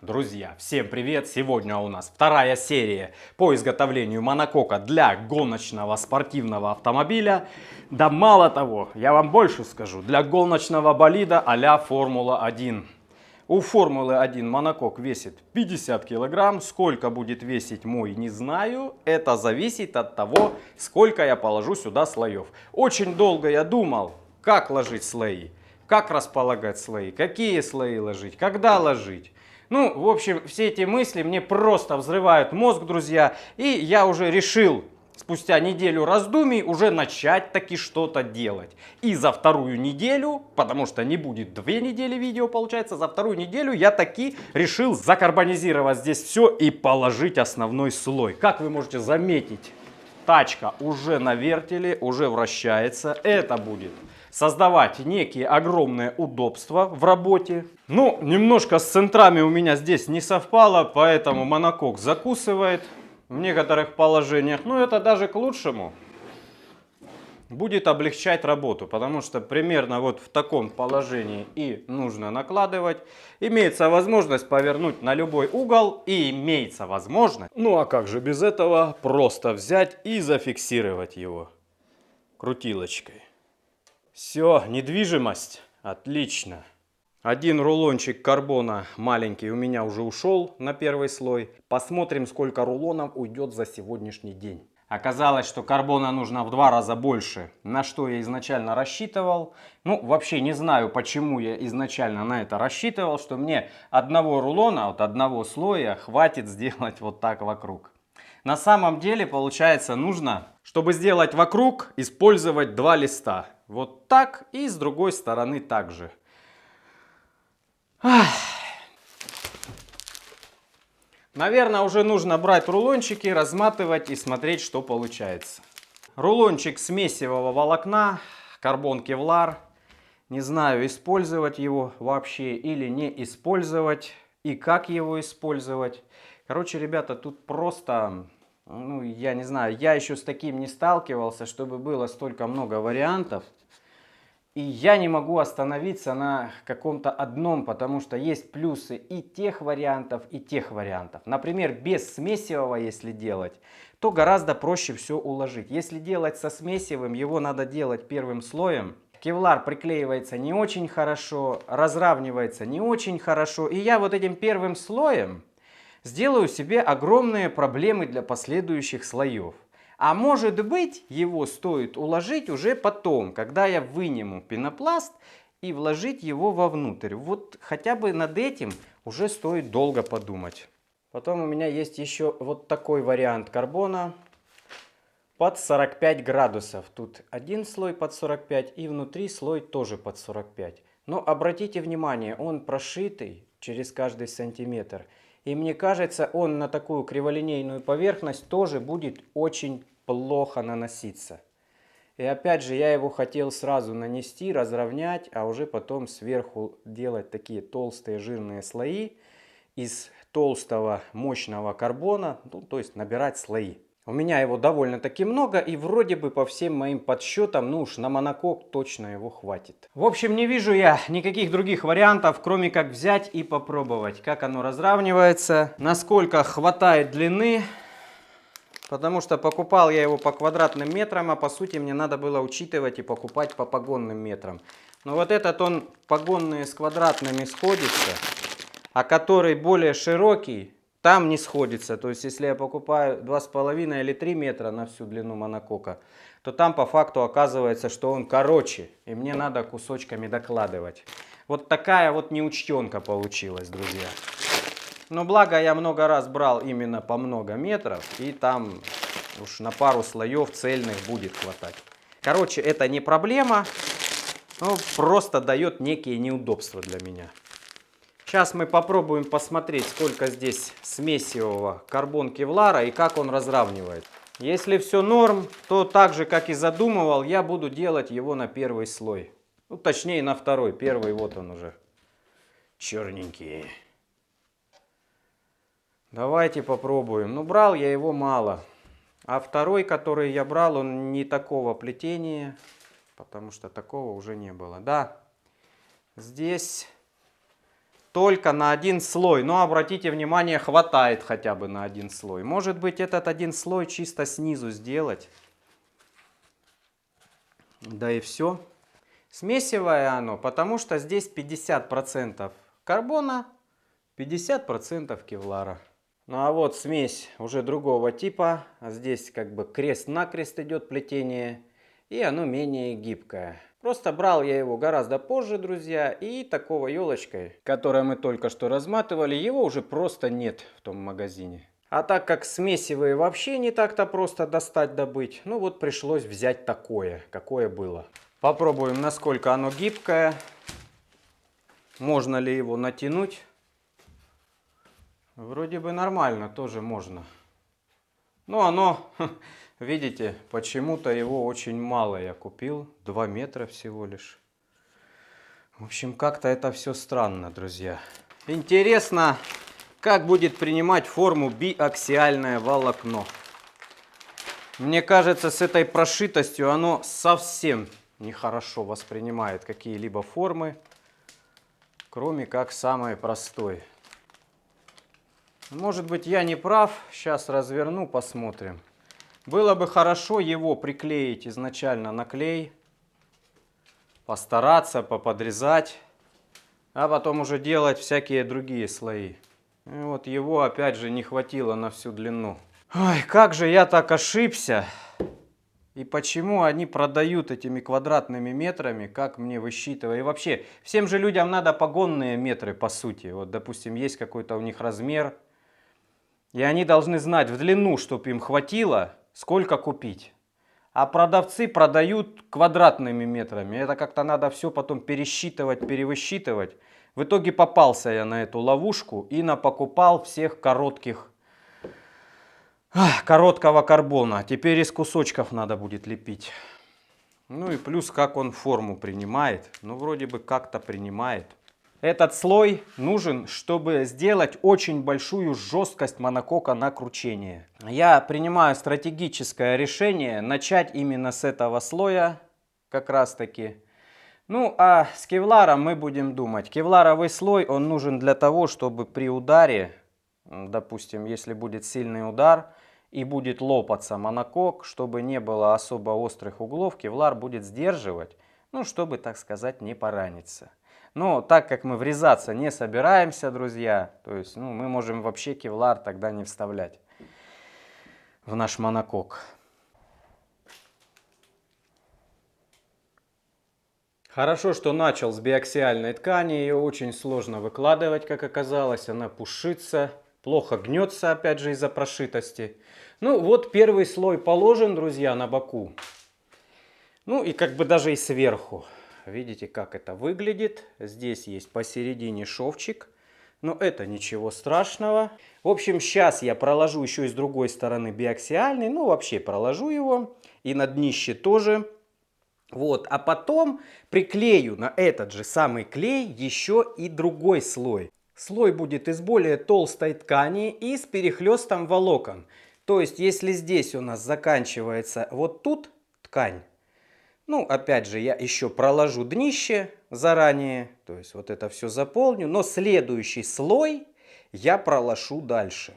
Друзья, всем привет! Сегодня у нас вторая серия по изготовлению монокока для гоночного спортивного автомобиля. Да мало того, я вам больше скажу, для гоночного болида а-ля Формула-1. У Формулы-1 монокок весит 50 килограмм. Сколько будет весить мой, не знаю. Это зависит от того, сколько я положу сюда слоев. Очень долго я думал, как ложить слои, как располагать слои, какие слои ложить, когда ложить. Ну, в общем, все эти мысли мне просто взрывают мозг, друзья. И я уже решил, спустя неделю раздумий, уже начать таки что-то делать. И за вторую неделю, потому что не будет 2 недели видео, получается, за вторую неделю я таки решил закарбонизировать здесь все и положить основной слой. Как вы можете заметить, тачка уже на вертеле, уже вращается. Это будет создавать некие огромные удобства в работе. Ну, немножко с центрами у меня здесь не совпало, поэтому монокок закусывает в некоторых положениях. Но это даже к лучшему. Будет облегчать работу, потому что примерно вот в таком положении и нужно накладывать. Имеется возможность повернуть на любой угол и имеется возможность, ну а как же без этого, просто взять и зафиксировать его крутилочкой. Все, недвижимость, отлично. Один рулончик карбона маленький у меня уже ушел на первый слой. Посмотрим, сколько рулонов уйдет за сегодняшний день. Оказалось, что карбона нужно в 2 раза больше, на что я изначально рассчитывал. Ну, вообще не знаю, почему я изначально на это рассчитывал, что мне одного рулона, от одного слоя хватит сделать вот так вокруг. На самом деле, получается, нужно, чтобы сделать вокруг, использовать 2 листа. Вот так и с другой стороны также. Наверное, уже нужно брать рулончики, разматывать и смотреть, что получается. Рулончик смесевого волокна, карбон кевлар. Не знаю, использовать его вообще или не использовать. И как его использовать. Короче, ребята, тут просто, ну, я не знаю, я еще с таким не сталкивался, чтобы было столько много вариантов. И я не могу остановиться на каком-то одном, потому что есть плюсы и тех вариантов, и тех вариантов. Например, без смесевого, если делать, то гораздо проще все уложить. Если делать со смесевым, его надо делать первым слоем. Кевлар приклеивается не очень хорошо, разравнивается не очень хорошо. И я вот этим первым слоем сделаю себе огромные проблемы для последующих слоев. А может быть, его стоит уложить уже потом, когда я выниму пенопласт и вложить его вовнутрь. Вот хотя бы над этим уже стоит долго подумать. Потом у меня есть еще вот такой вариант карбона под 45 градусов. Тут один слой под 45 и внутри слой тоже под 45. Но обратите внимание, он прошитый через каждый сантиметр. И мне кажется, он на такую криволинейную поверхность тоже будет очень плохо наноситься. И опять же, я его хотел сразу нанести, разровнять, а уже потом сверху делать такие толстые жирные слои из толстого мощного карбона, ну, то есть набирать слои. У меня его довольно-таки много, и вроде бы по всем моим подсчетам, ну уж на монокок точно его хватит. В общем, не вижу я никаких других вариантов, кроме как взять и попробовать, как оно разравнивается, насколько хватает длины. Потому что покупал я его по квадратным метрам, а по сути мне надо было учитывать и покупать по погонным метрам. Но вот этот он погонные с квадратными сходится, а который более широкий, там не сходится. То есть, если я покупаю 2,5 или 3 метра на всю длину монокока, то там по факту оказывается, что он короче. И мне надо кусочками докладывать. Вот такая вот неучтенка получилась, друзья. Но благо я много раз брал именно по много метров. И там уж на пару слоев цельных будет хватать. Короче, это не проблема. Но просто дает некие неудобства для меня. Сейчас мы попробуем посмотреть, сколько здесь смесевого карбон кевлара и как он разравнивает. Если все норм, то так же, как и задумывал, я буду делать его на первый слой. Ну, точнее, на второй. Первый вот он уже черненький. Давайте попробуем. Ну, брал я его мало. А второй, который я брал, он не такого плетения, потому что такого уже не было. Да, здесь только на один слой. Но обратите внимание, хватает хотя бы на один слой. Может быть, этот один слой чисто снизу сделать. Да и все. Смесивое оно, потому что здесь 50% карбона, 50% кевлара. Ну а вот смесь уже другого типа. Здесь как бы крест-накрест идет плетение. И оно менее гибкое. Просто брал я его гораздо позже, друзья. И такого елочкой, которую мы только что разматывали, его уже просто нет в том магазине. А так как смесивые вообще не так-то просто достать, добыть, ну вот пришлось взять такое, какое было. Попробуем, насколько оно гибкое. Можно ли его натянуть? Вроде бы нормально, тоже можно. Но оно, видите, почему-то его очень мало я купил. 2 метра всего лишь. В общем, как-то это все странно, друзья. Интересно, как будет принимать форму биаксиальное волокно. Мне кажется, с этой прошитостью оно совсем нехорошо воспринимает какие-либо формы, кроме как самой простой. Может быть, я не прав. Сейчас разверну, посмотрим. Было бы хорошо его приклеить изначально на клей. Постараться, поподрезать. А потом уже делать всякие другие слои. И вот его опять же не хватило на всю длину. Ой, как же я так ошибся. И почему они продают этими квадратными метрами, как мне высчитывать? И вообще, всем же людям надо погонные метры, по сути. Вот, допустим, есть какой-то у них размер. И они должны знать в длину, чтобы им хватило, сколько купить. А продавцы продают квадратными метрами. Это как-то надо все потом пересчитывать, перевысчитывать. В итоге попался я на эту ловушку и напокупал всех короткого карбона. Теперь из кусочков надо будет лепить. Ну и плюс, как он форму принимает. Ну, вроде бы как-то принимает. Этот слой нужен, чтобы сделать очень большую жесткость монокока на кручение. Я принимаю стратегическое решение начать именно с этого слоя, как раз таки. Ну, а с кевларом мы будем думать. Кевларовый слой, он нужен для того, чтобы при ударе, допустим, если будет сильный удар и будет лопаться монокок, чтобы не было особо острых углов, кевлар будет сдерживать, ну, чтобы, так сказать, не пораниться. Но так как мы врезаться не собираемся, друзья, то есть мы можем вообще кевлар тогда не вставлять в наш монокок. Хорошо, что начал с биаксиальной ткани, ее очень сложно выкладывать, как оказалось, она пушится, плохо гнется, опять же, из-за прошитости. Ну вот первый слой положен, друзья, на боку. Ну и как бы даже и сверху. Видите, как это выглядит. Здесь есть посередине шовчик. Но это ничего страшного. В общем, сейчас я проложу еще и с другой стороны биаксиальный. Ну, вообще проложу его. И на днище тоже. Вот. А потом приклею на этот же самый клей еще и другой слой. Слой будет из более толстой ткани и с перехлестом волокон. То есть, если здесь у нас заканчивается вот тут ткань, ну, опять же, я еще проложу днище заранее, то есть вот это все заполню, но следующий слой я проложу дальше,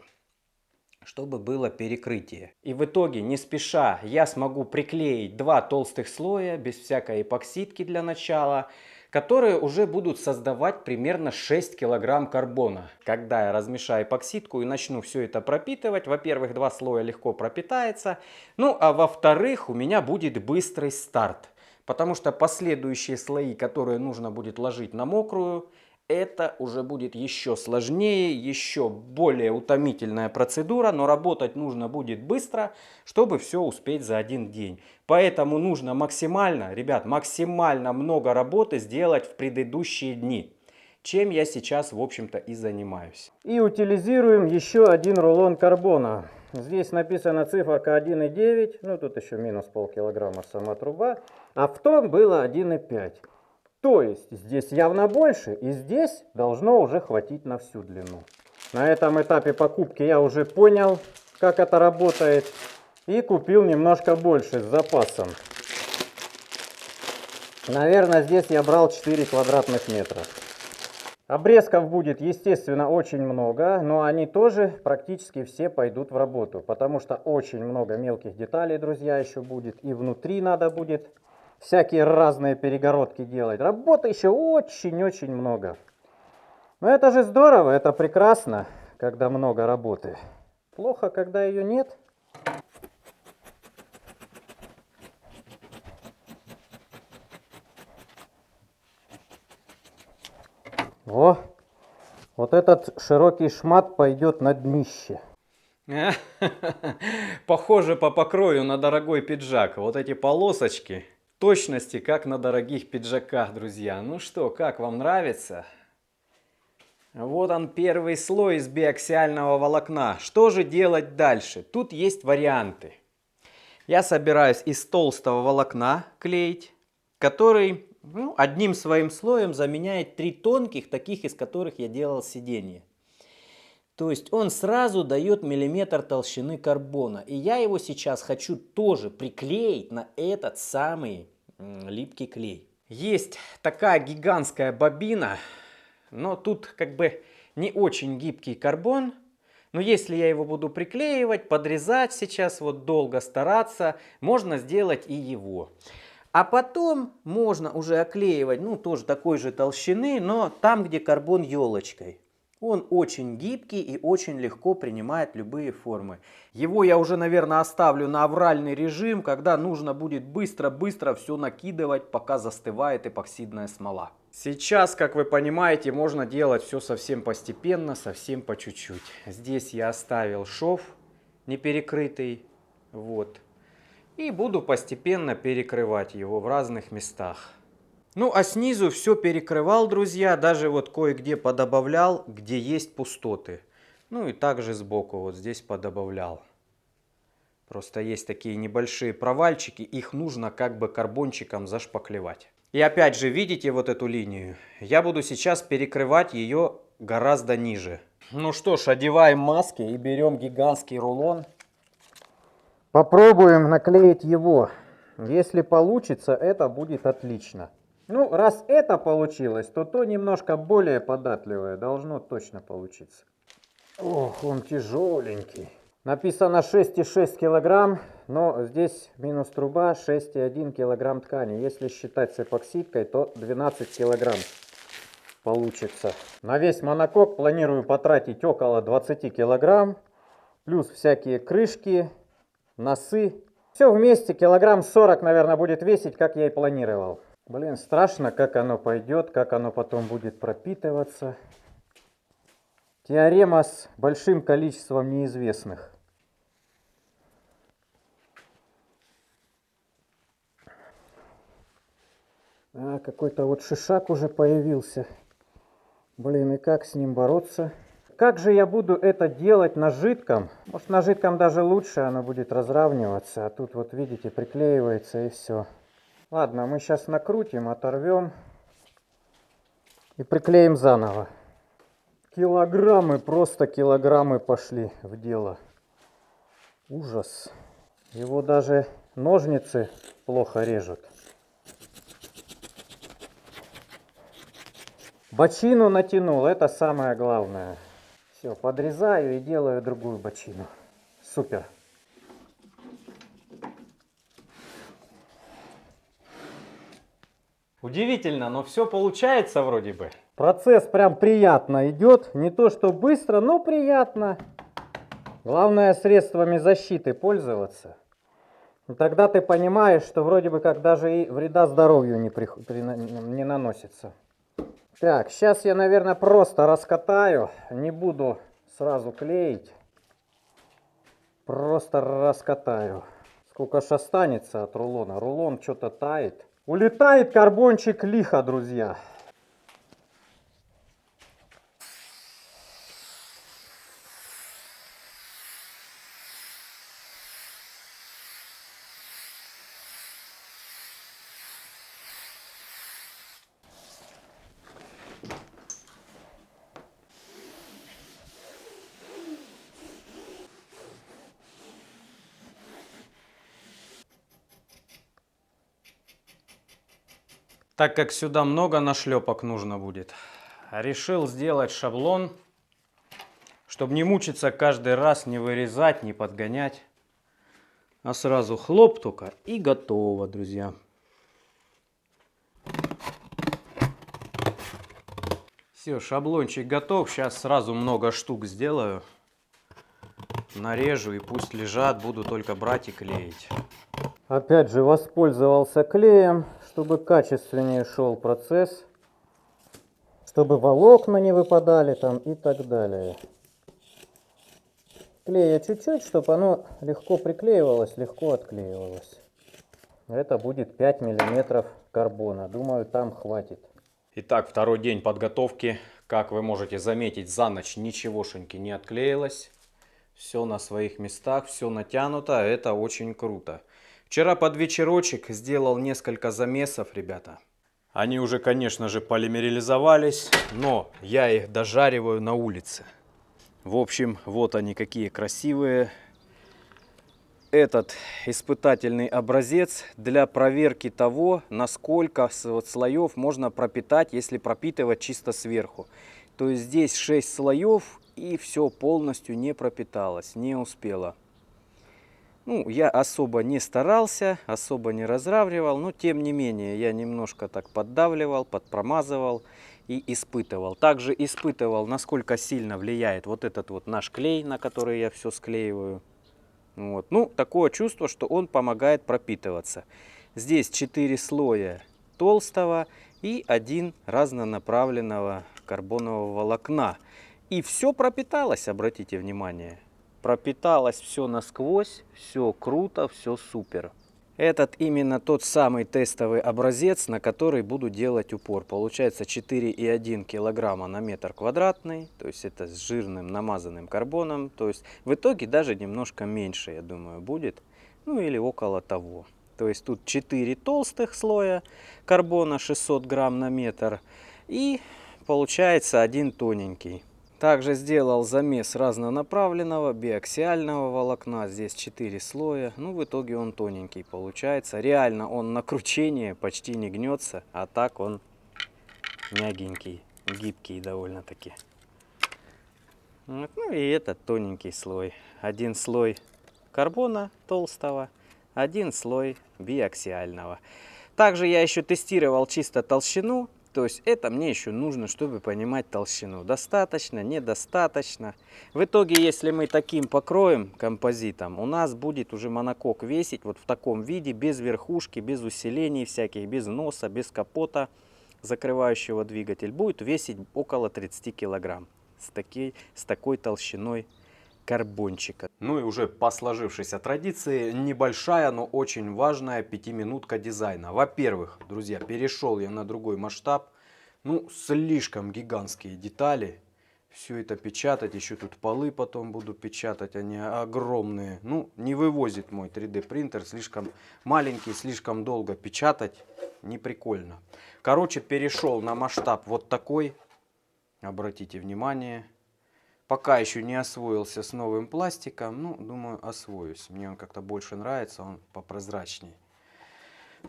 чтобы было перекрытие. И в итоге, не спеша, я смогу приклеить 2 толстых слоя, без всякой эпоксидки для начала, которые уже будут создавать примерно 6 килограмм карбона. Когда я размешаю эпоксидку и начну все это пропитывать, во-первых, 2 слоя легко пропитается, ну а во-вторых, у меня будет быстрый старт. Потому что последующие слои, которые нужно будет ложить на мокрую, это уже будет еще сложнее, еще более утомительная процедура, но работать нужно будет быстро, чтобы все успеть за один день. Поэтому нужно максимально, ребят, максимально много работы сделать в предыдущие дни, чем я сейчас, в общем-то, и занимаюсь. И утилизируем еще один рулон карбона. Здесь написана циферка 1,9, ну тут еще минус полкилограмма сама труба, а в том было 1,5. То есть здесь явно больше, и здесь должно уже хватить на всю длину. На этом этапе покупки я уже понял, как это работает, и купил немножко больше с запасом. Наверное, здесь я брал 4 квадратных метра. Обрезков будет, естественно, очень много, но они тоже практически все пойдут в работу, потому что очень много мелких деталей, друзья, еще будет. И внутри надо будет всякие разные перегородки делать. Работы еще очень-очень много. Но это же здорово, это прекрасно, когда много работы. Плохо, когда ее нет. О, вот этот широкий шмат пойдет на днище. Похоже по покрою на дорогой пиджак. Вот эти полосочки, точности, как на дорогих пиджаках, друзья. Ну что, как вам нравится? Вот он, первый слой из биаксиального волокна. Что же делать дальше? Тут есть варианты. Я собираюсь из толстого волокна клеить, который одним своим слоем заменяет 3 тонких, таких, из которых я делал сиденье. То есть он сразу дает миллиметр толщины карбона. И я его сейчас хочу тоже приклеить на этот самый липкий клей. Есть такая гигантская бобина, но тут как бы не очень гибкий карбон. Но если я его буду приклеивать, подрезать сейчас, вот долго стараться, можно сделать и его. А потом можно уже оклеивать, тоже такой же толщины, но там, где карбон елочкой. Он очень гибкий и очень легко принимает любые формы. Его я уже, наверное, оставлю на авральный режим, когда нужно будет быстро-быстро все накидывать, пока застывает эпоксидная смола. Сейчас, как вы понимаете, можно делать все совсем постепенно, совсем по чуть-чуть. Здесь я оставил шов неперекрытый, вот. И буду постепенно перекрывать его в разных местах. Ну, а снизу все перекрывал, друзья, даже вот кое-где подобавлял, где есть пустоты. Ну и также сбоку вот здесь подобавлял. Просто есть такие небольшие провальчики, их нужно как бы карбончиком зашпаклевать. И опять же, видите вот эту линию? Я буду сейчас перекрывать ее гораздо ниже. Ну что ж, одеваем маски и берем гигантский рулон. Попробуем наклеить его. Если получится, это будет отлично. Ну, раз это получилось, то немножко более податливое должно точно получиться. Ох, он тяжеленький. Написано 6,6 килограмм, но здесь минус труба 6,1 килограмм ткани. Если считать с эпоксидкой, то 12 килограмм получится. На весь монокок планирую потратить около 20 килограмм. Плюс всякие крышки, носы. Все вместе килограмм 40, наверное, будет весить, как я и планировал. Блин, страшно, как оно пойдет, как оно потом будет пропитываться. Теорема с большим количеством неизвестных. Какой-то вот шишак уже появился. Блин, и как с ним бороться? Как же я буду это делать на жидком? Может, на жидком даже лучше, оно будет разравниваться. А тут вот, видите, приклеивается и все. Ладно, мы сейчас накрутим, оторвем и приклеим заново. Килограммы, просто килограммы пошли в дело. Ужас. Его даже ножницы плохо режут. Бочину натянул, это самое главное. Все, подрезаю и делаю другую бочину. Супер. Удивительно, но все получается вроде бы. Процесс прям приятно идет. Не то что быстро, но приятно. Главное средствами защиты пользоваться. И тогда ты понимаешь, что вроде бы как даже и вреда здоровью не наносится. Так, сейчас я, наверное, просто раскатаю. Не буду сразу клеить. Просто раскатаю. Сколько ж останется от рулона. Рулон что-то тает. Улетает карбончик лихо, друзья. Так как сюда много нашлепок нужно будет, решил сделать шаблон, чтобы не мучиться каждый раз, не вырезать, не подгонять. А сразу хлоп только и готово, друзья. Все, шаблончик готов. Сейчас сразу много штук сделаю. Нарежу и пусть лежат, буду только брать и клеить. Опять же воспользовался клеем, чтобы качественнее шел процесс. Чтобы волокна не выпадали там и так далее. Клея чуть-чуть, чтобы оно легко приклеивалось, легко отклеивалось. Это будет 5 миллиметров карбона. Думаю, там хватит. Итак, второй день подготовки. Как вы можете заметить, за ночь ничегошеньки не отклеилось. Все на своих местах, все натянуто. Это очень круто. Вчера под вечерочек сделал несколько замесов, ребята. Они уже, конечно же, полимеризовались, но я их дожариваю на улице. В общем, вот они какие красивые. Этот испытательный образец для проверки того, насколько слоев можно пропитать, если пропитывать чисто сверху. То есть здесь 6 слоев и все полностью не пропиталось, не успело. Ну, я особо не старался, особо не разравнивал, но тем не менее я немножко так поддавливал, подпромазывал и испытывал. Также испытывал, насколько сильно влияет вот этот вот наш клей, на который я все склеиваю. Вот. Ну, такое чувство, что он помогает пропитываться. Здесь 4 слоя толстого и 1 разнонаправленного карбонового волокна. И все пропиталось, обратите внимание. Пропиталось все насквозь, все круто, все супер. Этот именно тот самый тестовый образец, на который буду делать упор. Получается 4,1 килограмма на метр квадратный. То есть это с жирным намазанным карбоном. То есть в итоге даже немножко меньше, я думаю, будет. Ну или около того. То есть тут 4 толстых слоя карбона 600 грамм на метр. И получается 1 тоненький. Также сделал замес разнонаправленного биаксиального волокна. Здесь 4 слоя. Ну, в итоге он тоненький получается. Реально он на кручение почти не гнется. А так он мягенький, гибкий довольно-таки. Вот. Ну и этот тоненький слой. 1 слой карбона толстого, 1 слой биаксиального. Также я еще тестировал чисто толщину. То есть это мне еще нужно, чтобы понимать толщину. Достаточно, недостаточно. В итоге, если мы таким покроем композитом, у нас будет уже монокок весить вот в таком виде, без верхушки, без усилений всяких, без носа, без капота, закрывающего двигатель. Будет весить около 30 килограмм с такой толщиной карбончика. Ну и уже по сложившейся традиции небольшая, но очень важная 5-минутка дизайна. Во-первых, друзья, перешел я на другой масштаб. Ну, слишком гигантские детали. Все это печатать, еще тут полы потом буду печатать, они огромные. Ну, не вывозит мой 3D принтер, слишком маленький, слишком долго печатать, не прикольно. Короче, перешел на масштаб вот такой, обратите внимание. Пока еще не освоился с новым пластиком, ну, думаю, освоюсь. Мне он как-то больше нравится, он попрозрачнее.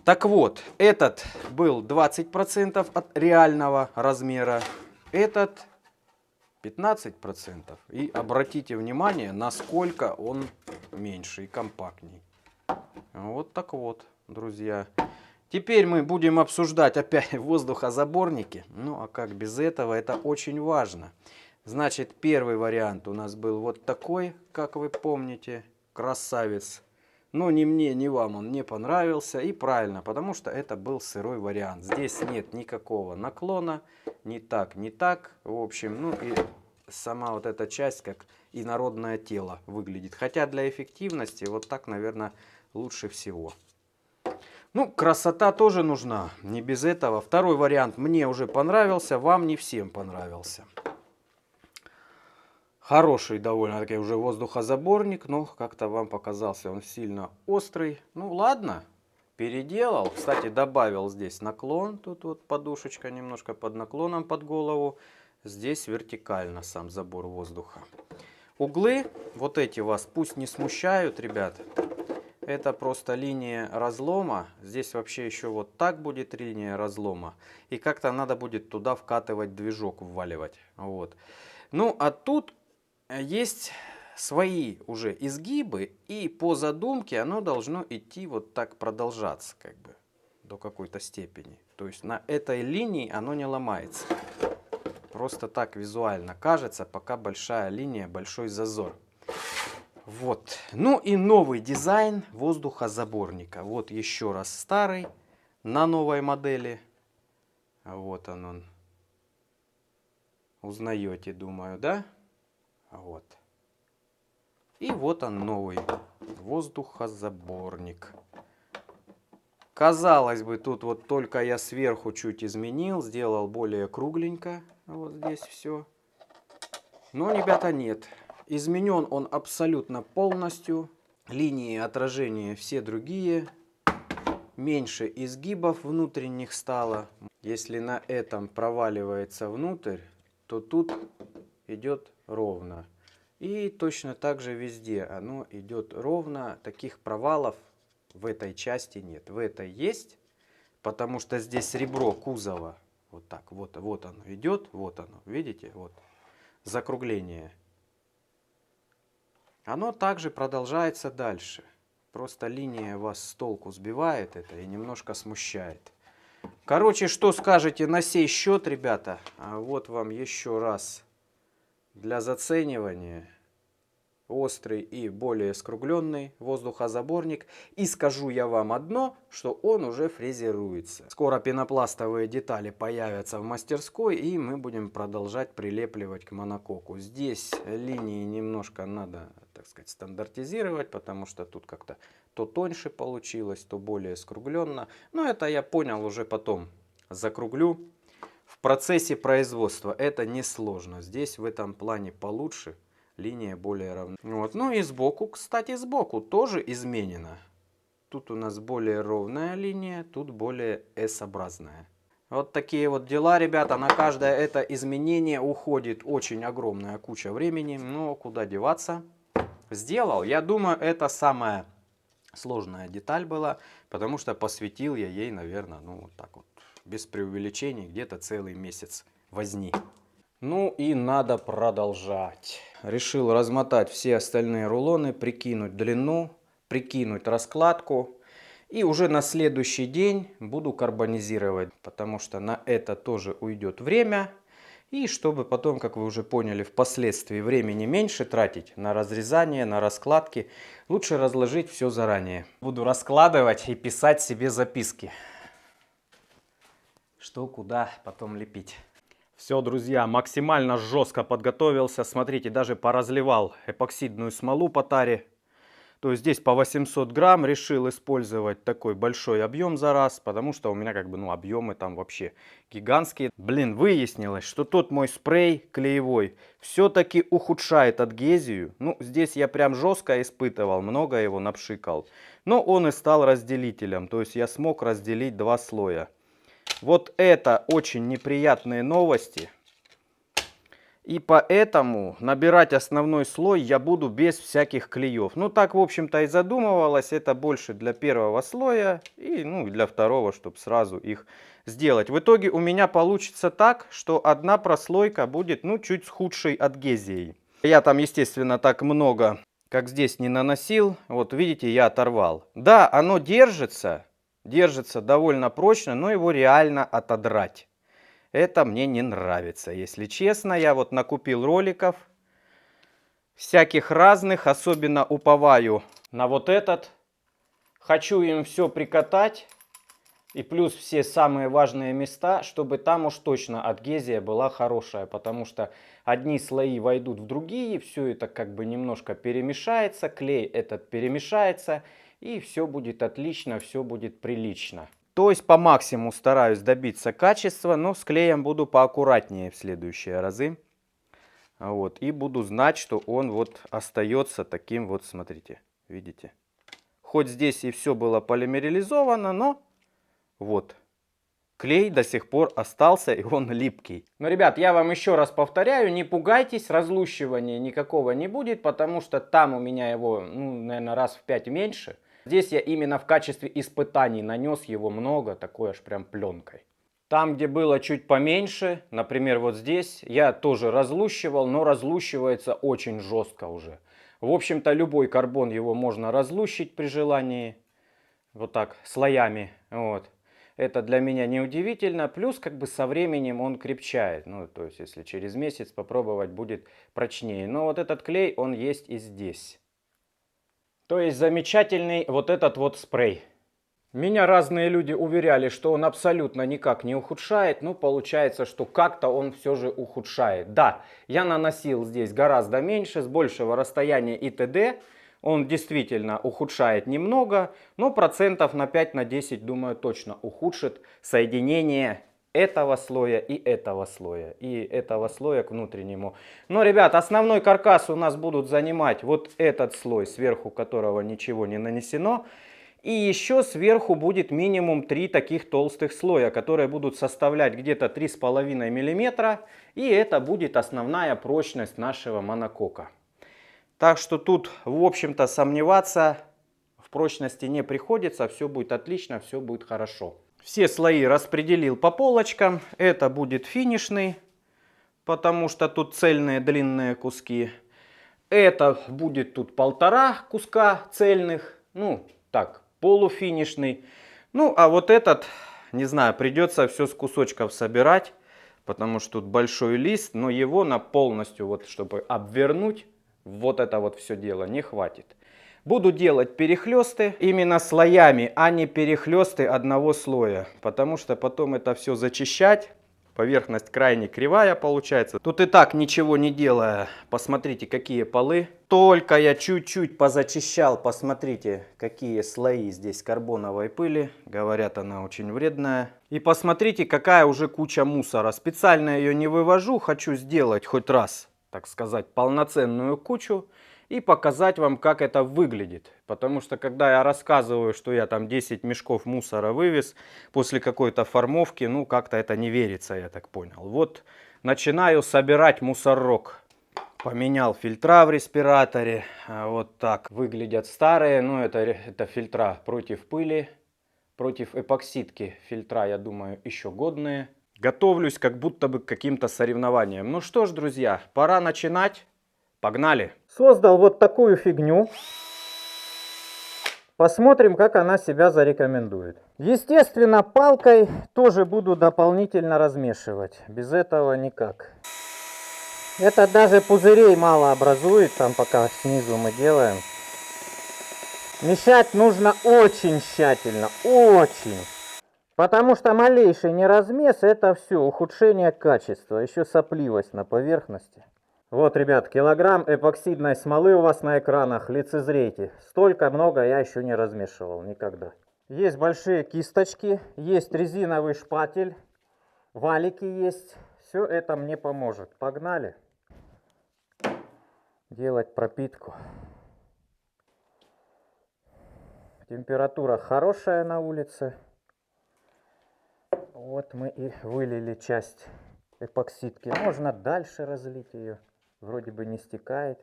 Так вот, этот был 20% от реального размера, этот 15%. И обратите внимание, насколько он меньше и компактней. Вот так вот, друзья. Теперь мы будем обсуждать опять воздухозаборники. Ну, а как без этого, это очень важно. Значит, первый вариант у нас был вот такой, как вы помните, красавец. Но ни мне, ни вам он не понравился. И правильно, потому что это был сырой вариант. Здесь нет никакого наклона, ни так, ни так. В общем, ну и сама вот эта часть, как инородное тело выглядит. Хотя для эффективности вот так, наверное, лучше всего. Ну, красота тоже нужна, не без этого. Второй вариант мне уже понравился, вам не всем понравился. Хороший довольно-таки уже воздухозаборник, но как-то вам показался он сильно острый. Ну ладно, переделал. Кстати, добавил здесь наклон. Тут вот подушечка немножко под наклоном под голову. Здесь вертикально сам забор воздуха. Углы вот эти вас пусть не смущают, ребят. Это просто линия разлома. Здесь вообще еще вот так будет линия разлома. И как-то надо будет туда вкатывать движок, вваливать. Вот. Ну, а тут есть свои уже изгибы. И по задумке оно должно идти вот так продолжаться, как бы, до какой-то степени. То есть на этой линии оно не ломается. Просто так визуально кажется, пока большая линия, большой зазор. Вот. Ну и новый дизайн воздухозаборника. Вот еще раз старый на новой модели. Вот он. Узнаете, думаю, да? Вот. И вот он новый воздухозаборник. Казалось бы, тут вот только я сверху чуть изменил, сделал более кругленько. Вот здесь все. Но, ребята, нет. Изменен он абсолютно полностью. Линии отражения все другие. Меньше изгибов внутренних стало. Если на этом проваливается внутрь, то тут идет ровно. И точно так же везде оно идет ровно. Таких провалов в этой части нет. В этой есть, потому что здесь ребро кузова. Вот так, вот оно идет, вот оно, видите, вот закругление. Оно также продолжается дальше. Просто линия вас с толку сбивает это и немножко смущает. Короче, что скажете на сей счет, ребята? Вот вам еще раз для заценивания острый и более скругленный воздухозаборник. И скажу я вам одно, что он уже фрезеруется. Скоро пенопластовые детали появятся в мастерской, и мы будем продолжать прилепливать к монококу. Здесь линии немножко надо, так сказать, стандартизировать, потому что тут как-то то тоньше получилось, то более скругленно. Но это я понял уже потом. Закруглю. В процессе производства это несложно. Здесь в этом плане получше. Линия более равна. Вот. Ну и сбоку, кстати, сбоку тоже изменено. Тут у нас более ровная линия, тут более S-образная. Вот такие вот дела, ребята. На каждое это изменение уходит очень огромная куча времени. Но куда деваться? Сделал. Я думаю, это самая сложная деталь была, потому что посвятил я ей, наверное, ну вот так вот, без преувеличений, где-то целый месяц возни. Ну и надо продолжать. Решил размотать все остальные рулоны, прикинуть длину, прикинуть раскладку. И уже на следующий день буду карбонизировать, потому что на это тоже уйдет время. И чтобы потом, как вы уже поняли, впоследствии времени меньше тратить на разрезание, на раскладки, лучше разложить все заранее. Буду раскладывать и писать себе записки, что куда потом лепить. Все, друзья, максимально жестко подготовился. Смотрите, даже поразливал эпоксидную смолу по таре. То есть здесь по 800 грамм решил использовать такой большой объем за раз, потому что у меня как бы, ну, объемы там вообще гигантские. Блин, выяснилось, что тот мой спрей клеевой все-таки ухудшает адгезию. Ну, здесь я прям жестко испытывал, много его напшикал. Но он и стал разделителем, то есть я смог разделить два слоя. Вот это очень неприятные новости. И поэтому набирать основной слой я буду без всяких клеев. Ну так, в общем-то, и задумывалось. Это больше для первого слоя и для второго, чтобы сразу их сделать. В итоге у меня получится так, что одна прослойка будет чуть с худшей адгезией. Я там, естественно, так много, как здесь, не наносил. Вот видите, я оторвал. Да, оно держится довольно прочно, но его реально отодрать. Это мне не нравится, если честно. Я вот накупил роликов всяких разных, особенно уповаю на вот этот. Хочу им все прикатать. И плюс все самые важные места, чтобы там уж точно адгезия была хорошая. Потому что одни слои войдут в другие, все это как бы немножко перемешается, клей этот перемешается. И все будет отлично, все будет прилично. То есть по максимуму стараюсь добиться качества, но с клеем буду поаккуратнее в следующие разы. Вот. И буду знать, что он вот остается таким вот, смотрите, видите. Хоть здесь и все было полимерилизовано, но вот. Клей до сих пор остался, и он липкий. Но, ребят, я вам еще раз повторяю, не пугайтесь, разлущивания никакого не будет, потому что там у меня его, наверное, раз в 5 меньше. Здесь я именно в качестве испытаний нанес его много, такой аж прям пленкой. Там, где было чуть поменьше, например, вот здесь, я тоже разлущивал, но разлущивается очень жестко уже. В общем-то, любой карбон его можно разлущить при желании, вот так, слоями, вот. Это для меня не удивительно, плюс как бы со временем он крепчает, ну, то есть, если через месяц попробовать, будет прочнее. Но вот этот клей, он есть и здесь. То есть, замечательный вот этот вот спрей. Меня разные люди уверяли, что он абсолютно никак не ухудшает, но получается, что как-то он все же ухудшает. Да, я наносил здесь гораздо меньше, с большего расстояния и т.д. Он действительно ухудшает немного, но процентов на 5-10, думаю, точно ухудшит соединение этого слоя и этого слоя, и этого слоя к внутреннему. Но, ребят, основной каркас у нас будут занимать вот этот слой, сверху которого ничего не нанесено. И еще сверху будет минимум 3 таких толстых слоя, которые будут составлять где-то 3,5 мм. И это будет основная прочность нашего монокока. Так что тут, в общем-то, сомневаться в прочности не приходится. Все будет отлично, все будет хорошо. Все слои распределил по полочкам. Это будет финишный, потому что тут цельные длинные куски. Это будет тут 1,5 куска цельных. Ну, так, полуфинишный. Ну, а вот этот, не знаю, придется все с кусочков собирать, потому что тут большой лист, но его на полностью, вот, чтобы обвернуть, вот это вот все дело не хватит. Буду делать перехлесты именно слоями, а не перехлесты одного слоя, потому что потом это все зачищать. Поверхность крайне кривая получается. Тут и так ничего не делая, посмотрите, какие полы. Только я чуть-чуть позачищал, посмотрите, какие слои здесь карбоновой пыли. Говорят, она очень вредная. И посмотрите, какая уже куча мусора. Специально ее не вывожу, хочу сделать хоть раз, так сказать, полноценную кучу. И показать вам, как это выглядит. Потому что, когда я рассказываю, что я там 10 мешков мусора вывез после какой-то формовки, ну, как-то это не верится, я так понял. Вот, начинаю собирать мусорок. Поменял фильтра в респираторе. Вот так выглядят старые. Ну, это фильтра против пыли, против эпоксидки. Фильтра, я думаю, еще годные. Готовлюсь как будто бы к каким-то соревнованиям. Ну что ж, друзья, пора начинать. Погнали! Создал вот такую фигню. Посмотрим, как она себя зарекомендует. Естественно, палкой тоже буду дополнительно размешивать. Без этого никак. Это даже пузырей мало образует, там пока снизу мы делаем. Мешать нужно очень тщательно, очень. Потому что малейший неразмес, это все, ухудшение качества, еще сопливость на поверхности. Вот, ребят, килограмм эпоксидной смолы у вас на экранах, лицезрейте. Столько много я еще не размешивал никогда. Есть большие кисточки, есть резиновый шпатель, валики есть. Все это мне поможет. Погнали делать пропитку. Температура хорошая на улице. Вот мы и вылили часть эпоксидки. Можно дальше разлить ее. Вроде бы не стекает.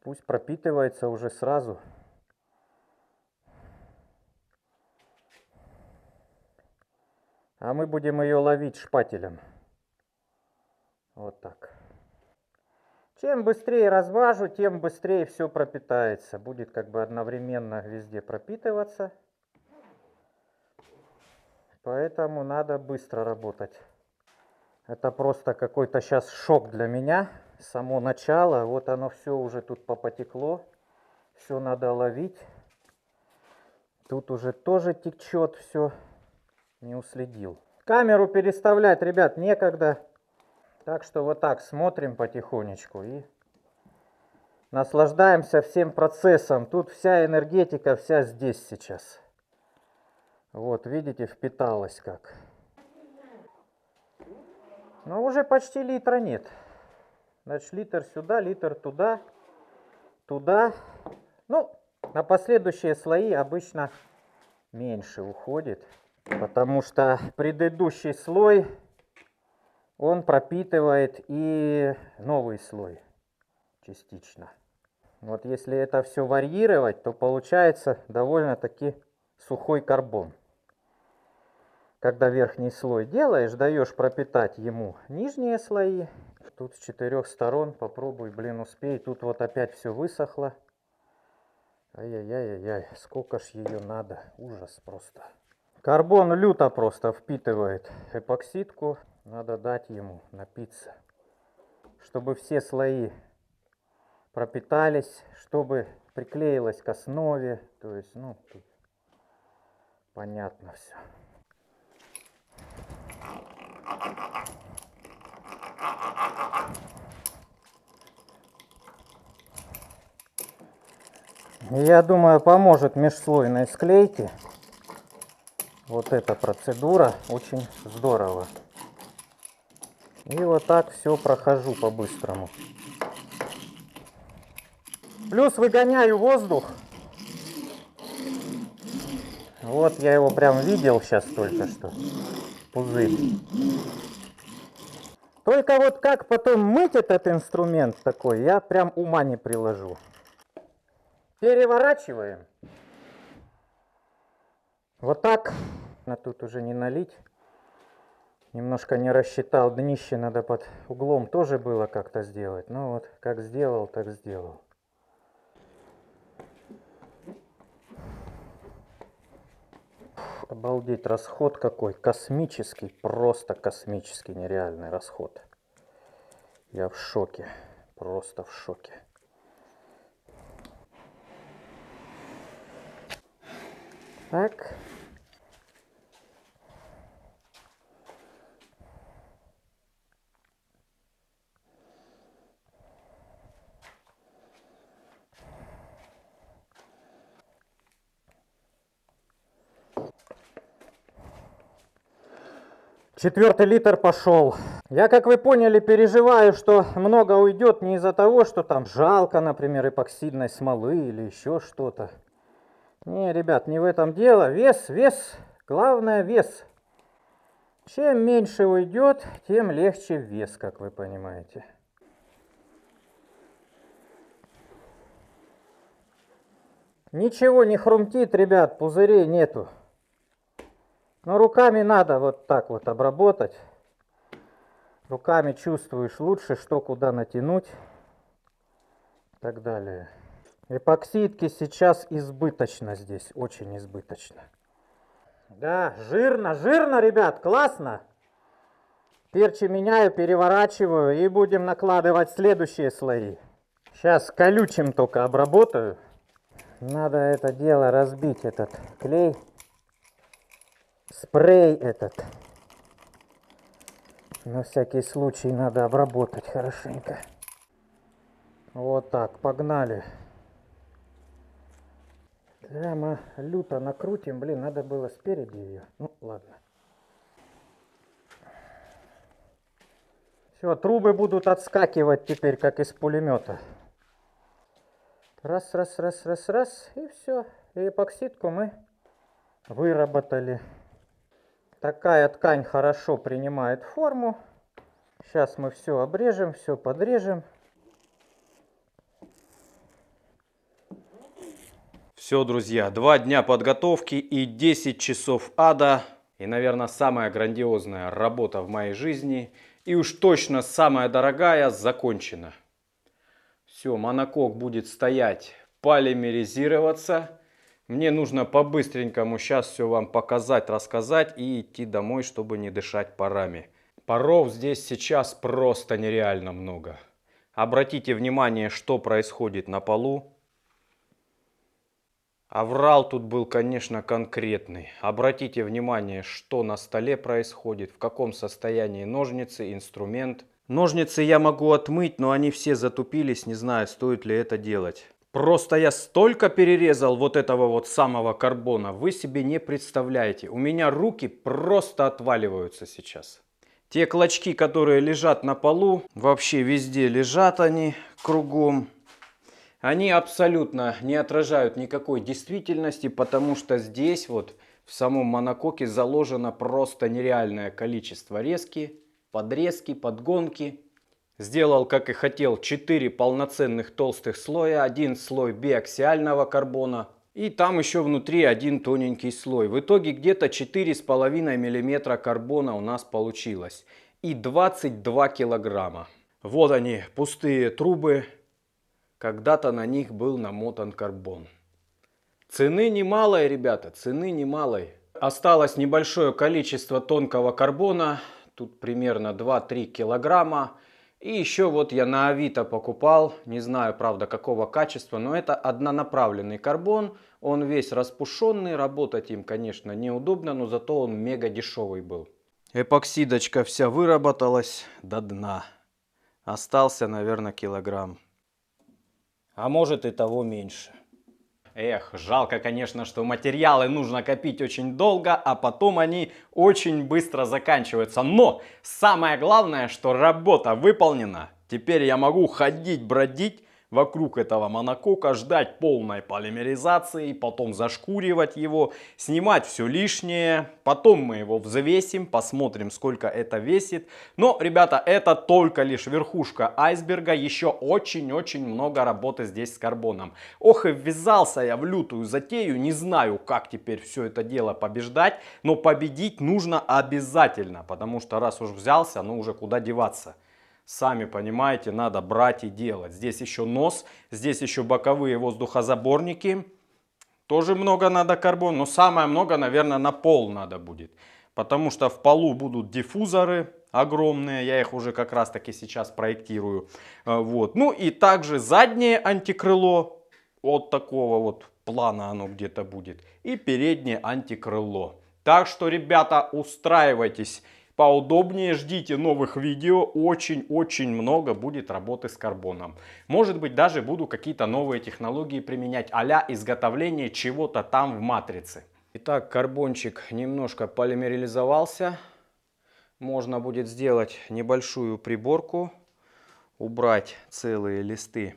Пусть пропитывается уже сразу. А мы будем ее ловить шпателем. Вот так. Чем быстрее разважу, тем быстрее все пропитается. Будет как бы одновременно везде пропитываться. Поэтому надо быстро работать. Это просто какой-то сейчас шок для меня. Само начало. Вот оно все уже тут попотекло. Все надо ловить. Тут уже тоже течет все. Не уследил. Камеру переставлять, ребят, некогда. Так что вот так смотрим потихонечку и наслаждаемся всем процессом. Тут вся энергетика, вся здесь сейчас. Вот, видите, впиталась как. Но уже почти литра нет. Значит, литр сюда, литр туда, туда. Ну, на последующие слои обычно меньше уходит. Потому что предыдущий слой, он пропитывает и новый слой частично. Вот если это все варьировать, то получается довольно-таки сухой карбон. Когда верхний слой делаешь, даешь пропитать ему нижние слои. Тут с 4 сторон попробуй, блин, успей. Тут вот опять все высохло. Ай-яй-яй-яй, сколько ж ее надо. Ужас просто. Карбон люто просто впитывает эпоксидку. Надо дать ему напиться, чтобы все слои пропитались, чтобы приклеилось к основе. То есть, ну, тут понятно все. Я думаю, поможет межслойной склейке. Вот эта процедура очень здорово. И вот так все прохожу по-быстрому. Плюс выгоняю воздух. Вот я его прям видел сейчас только что. Пузырь. Только вот как потом мыть этот инструмент такой, я прям ума не приложу. Переворачиваем. Вот так. А тут уже не налить. Немножко не рассчитал. Днище надо под углом тоже было как-то сделать. Ну вот, как сделал, так сделал. Обалдеть, расход какой. Космический, просто космический, нереальный расход. Я в шоке. Просто в шоке. Так. Четвертый литр пошел. Я, как вы поняли, переживаю, что много уйдет не из-за того, что там жалко, например, эпоксидной смолы или еще что-то. Не, ребят, не в этом дело. Вес. Главное вес. Чем меньше уйдет, тем легче вес, как вы понимаете. Ничего не хрумтит, ребят, пузырей нету. Но руками надо вот так вот обработать. Руками чувствуешь лучше, что куда натянуть. И так далее. Эпоксидки сейчас избыточно здесь, очень избыточно. Да, жирно, ребят, классно. Перчи меняю, переворачиваю и будем накладывать следующие слои. Сейчас колючим только обработаю. Надо это дело разбить, этот клей. Спрей этот. На всякий случай надо обработать хорошенько. Вот так, погнали. Прямо люто накрутим. Блин, надо было спереди ее. Ну, ладно. Все, трубы будут отскакивать теперь, как из пулемета. Раз. И все. И эпоксидку мы выработали. Такая ткань хорошо принимает форму. Сейчас мы все обрежем, все подрежем. Все, друзья, 2 дня подготовки и 10 часов ада. И, наверное, самая грандиозная работа в моей жизни. И уж точно самая дорогая закончена. Все, монокок будет стоять, полимеризироваться. Мне нужно по-быстренькому сейчас все вам показать, рассказать и идти домой, чтобы не дышать парами. Паров здесь сейчас просто нереально много. Обратите внимание, что происходит на полу. Аврал тут был, конечно, конкретный. Обратите внимание, что на столе происходит, в каком состоянии ножницы, инструмент. Ножницы я могу отмыть, но они все затупились, не знаю, стоит ли это делать. Просто я столько перерезал вот этого вот самого карбона, вы себе не представляете. У меня руки просто отваливаются сейчас. Те клочки, которые лежат на полу, вообще везде лежат они кругом. Они абсолютно не отражают никакой действительности, потому что здесь вот в самом монококе заложено просто нереальное количество резки, подрезки, подгонки. Сделал, как и хотел, 4 полноценных толстых слоя. Один слой биаксиального карбона. И там еще внутри один тоненький слой. В итоге где-то 4,5 мм карбона у нас получилось. И 22 килограмма. Вот они, пустые трубы. Когда-то на них был намотан карбон. Цены немалой, ребята, цены немалой. Осталось небольшое количество тонкого карбона. Тут примерно 2-3 килограмма. И еще вот я на Авито покупал, не знаю, правда, какого качества, но это однонаправленный карбон. Он весь распушенный, работать им, конечно, неудобно, но зато он мега дешевый был. Эпоксидочка вся выработалась до дна. Остался, наверное, килограмм. А может и того меньше. Эх, жалко, конечно, что материалы нужно копить очень долго, а потом они очень быстро заканчиваются. Но самое главное, что работа выполнена. Теперь я могу ходить, бродить вокруг этого монокока, ждать полной полимеризации, потом зашкуривать его, снимать все лишнее. Потом мы его взвесим, посмотрим, сколько это весит. Но, ребята, это только лишь верхушка айсберга. Еще очень-очень много работы здесь с карбоном. Ох, и ввязался я в лютую затею. Не знаю, как теперь все это дело побеждать. Но победить нужно обязательно. Потому что раз уж взялся, ну уже куда деваться. Сами понимаете, надо брать и делать. Здесь еще нос, здесь еще боковые воздухозаборники. Тоже много надо карбона, но самое много, наверное, на пол надо будет. Потому что в полу будут диффузоры огромные, я их уже как раз таки сейчас проектирую. Вот. Ну и также заднее антикрыло, вот такого вот плана оно где-то будет. И переднее антикрыло. Так что, ребята, устраивайтесь поудобнее, ждите новых видео, очень-очень много будет работы с карбоном. Может быть, даже буду какие-то новые технологии применять, а-ля изготовление чего-то там в матрице. Итак, карбончик немножко полимеризовался. Можно будет сделать небольшую приборку, убрать целые листы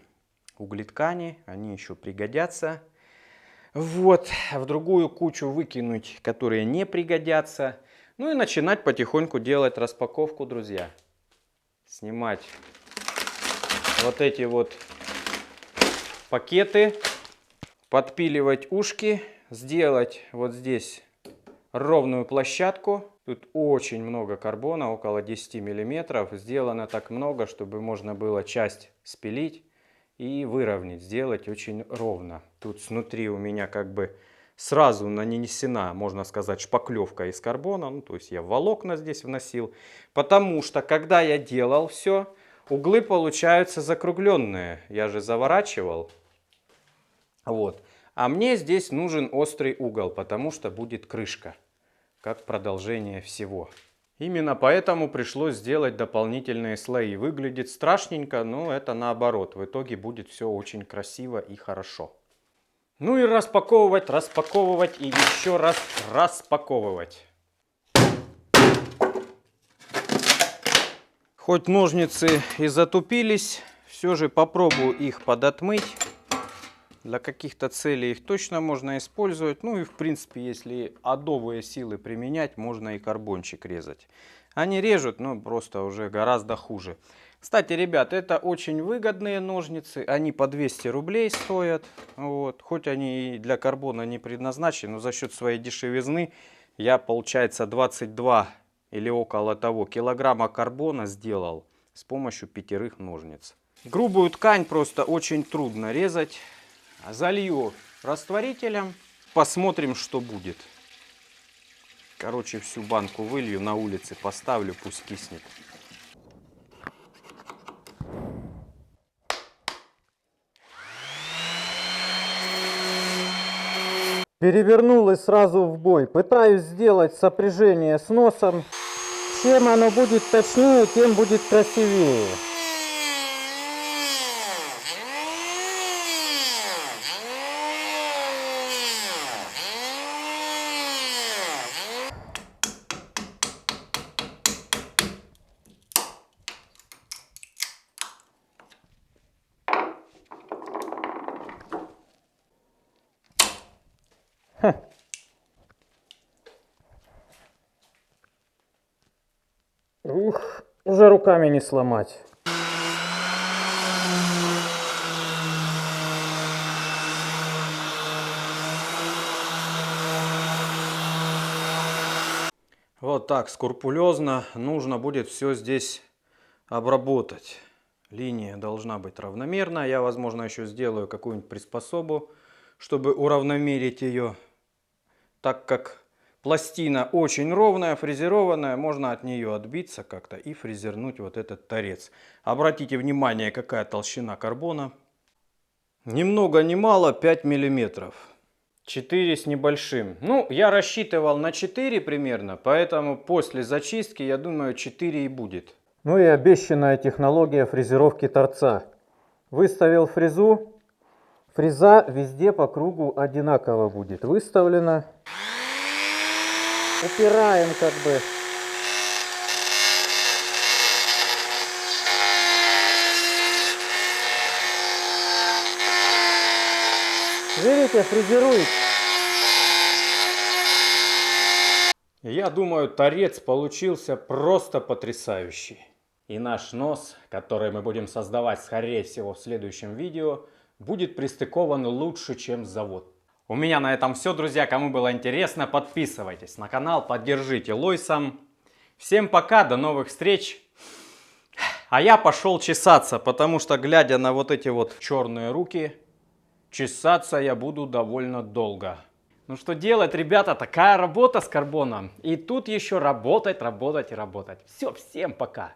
углеткани, они еще пригодятся. Вот, в другую кучу выкинуть, которые не пригодятся. Ну и начинать потихоньку делать распаковку, друзья. Снимать вот эти вот пакеты, подпиливать ушки, сделать вот здесь ровную площадку. Тут очень много карбона, около 10 миллиметров. Сделано так много, чтобы можно было часть спилить и выровнять, сделать очень ровно. Тут снутри у меня как бы сразу нанесена, можно сказать, шпаклевка из карбона. Ну, то есть я волокна здесь вносил. Потому что, когда я делал все, углы получаются закругленные. Я же заворачивал. Вот. А мне здесь нужен острый угол, потому что будет крышка. Как продолжение всего. Именно поэтому пришлось сделать дополнительные слои. Выглядит страшненько, но это наоборот. В итоге будет все очень красиво и хорошо. Ну и распаковывать, распаковывать и еще раз распаковывать. Хоть ножницы и затупились, все же попробую их подотмыть. Для каких-то целей их точно можно использовать. Ну и в принципе, если адовые силы применять, можно и карбончик резать. Они режут, но просто уже гораздо хуже. Кстати, ребят, это очень выгодные ножницы. Они по 200 рублей стоят. Вот. Хоть они и для карбона не предназначены, но за счет своей дешевизны я, получается, 22 или около того килограмма карбона сделал с помощью 5 ножниц. Грубую ткань просто очень трудно резать. Залью растворителем, посмотрим, что будет. Короче, всю банку вылью, на улице поставлю, пусть киснет. Перевернул и сразу в бой. Пытаюсь сделать сопряжение с носом. Чем оно будет точнее, тем будет красивее. Ух, уже руками не сломать. Вот так скрупулезно нужно будет все здесь обработать. Линия должна быть равномерная. Я, возможно, еще сделаю какую-нибудь приспособу, чтобы уравномерить ее. Так как пластина очень ровная, фрезерованная, можно от нее отбиться как-то и фрезернуть вот этот торец. Обратите внимание, какая толщина карбона. Ни много ни мало 5 миллиметров. 4 с небольшим. Ну, я рассчитывал на 4 примерно, поэтому после зачистки, я думаю, 4 и будет. Ну и обещанная технология фрезеровки торца. Выставил фрезу, фреза везде по кругу одинаково будет выставлена. Упираем как бы. Видите, фрезерует. Я думаю, торец получился просто потрясающий. И наш нос, который мы будем создавать, скорее всего, в следующем видео, будет пристыкован лучше, чем завод. У меня на этом все, друзья. Кому было интересно, подписывайтесь на канал, поддержите лойсом. Всем пока, до новых встреч. А я пошел чесаться, потому что, глядя на вот эти вот черные руки, чесаться я буду довольно долго. Ну что делать, ребята, такая работа с карбоном. И тут еще работать, работать и работать. Все, всем пока.